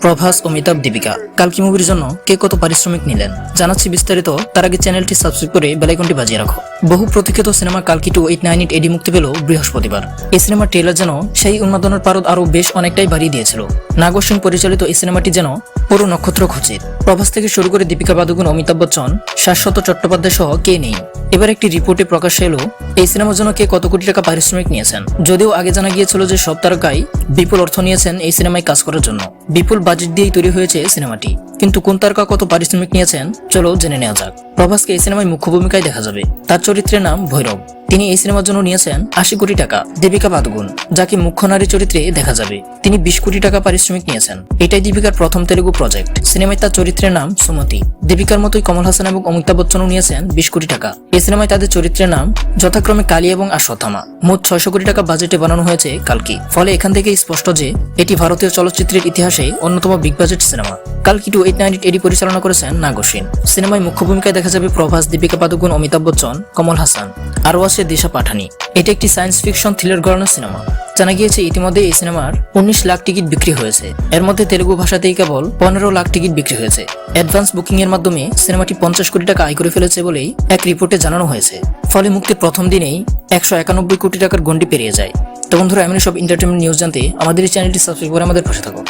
প্রভাস, অমিতাভ, দীপিকা কালকি মুভির জন্য কে কত পারিশ্রমিক নিলেন জানাচ্ছি বিস্তারিত। তার আগে চ্যানেলটি সাবস্ক্রাইব করে বেল আইকনটি বাজিয়ে রাখো। বহু প্রতীক্ষিত সিনেমা কালকি 2898 এডি মুক্তি পেল বৃহস্পতিবার। এই সিনেমার ট্রেলার যেন সেই উন্মাদনার পারদ আরো বেশ অনেকটাই বাড়িয়ে দিয়েছিল। নাগর সিং পরিচালিত এই সিনেমাটি যেন পুরো নক্ষত্র খচিত। প্রভাস থেকে শুরু করে দীপিকা পাদুকোন, অমিতাভ বচ্চন, শাশ্বত চট্টোপাধ্যায় সহ কে নেই। এবার একটি রিপোর্টে প্রকাশ এলো এই সিনেমার জন্য কে কত কোটি টাকা পারিশ্রমিক নিয়েছেন। যদিও আগে জানা গিয়েছিল যে সব তারকাই বিপুল অর্থ নিয়েছেন এই সিনেমায় কাজ করার জন্য। বিপুল বাজেট দিয়েই তৈরি হয়েছে সিনেমাটি, কিন্তু কোন তারকা কত পারিশ্রমিক নিয়েছেন চলো জেনে নেওয়া যাক। প্রভাসকে এই সিনেমায় মুখ্য ভূমিকায় দেখা যাবে। তার চরিত্রের নাম ভৈরব। তিনি এই সিনেমার জন্য নিয়েছেন 80 কোটি টাকা। দীপিকা পাদুকোন, যাকে মুখ্য নারী চরিত্রে দেখা যাবে, তিনি 20 কোটি টাকা পারিশ্রমিক নিয়েছেন। এটাই দীপিকার প্রথম তেলুগু প্রজেক্ট। সিনেমায় তার চরিত্রের নাম সুমতি। দীপিকার মতোই কমল হাসান এবং অমিতাভ বচ্চনও নিয়েছেন 20 কোটি টাকা। এই সিনেমায় তাদের চরিত্রের নাম যথাক্রমে কালী এবং অশ্বত্থামা। মোট 600 কোটি টাকা বাজেটে বানানো হয়েছে কালকি। ফলে এখান থেকে স্পষ্ট যে এটি ভারতীয় চলচ্চিত্রের ইতিহাসে অন্যতম বিগ বাজেট সিনেমা। কালকি 2898 এডি পরিচালনা করেছেন নাগর সিং। সিনেমায় মুখ্য ভূমিকায় দেখা যাবে প্রভাস, দীপিকা পাদুকোন, অমিতাভ বচ্চন, কমল হাসান, আরও আছে দিশা পাঠানি। এটি একটি সায়েন্স ফিকশন থ্রিলার ঘরানার সিনেমা। জানা গিয়েছে ইতিমধ্যে এই সিনেমার 19 লাখ টিকিট বিক্রি হয়েছে। এর মধ্যে তেলুগু ভাষাতেই কেবল 15 লাখ টিকিট বিক্রি হয়েছে। অ্যাডভান্স বুকিং এর মাধ্যমে সিনেমাটি 50 কোটি টাকা আয় করে ফেলেছে বলেই এক রিপোর্টে জানানো হয়েছে। ফলে মুক্তির প্রথম দিনেই 191 কোটি টাকার গন্ডি পেরিয়ে যায়। তো বন্ধুরা, এমন সব এন্টারটেইনমেন্ট নিউজ জানতে আমাদের এই চ্যানেলটি সাবস্ক্রাইব করে আমাদের পাশে থাকুন।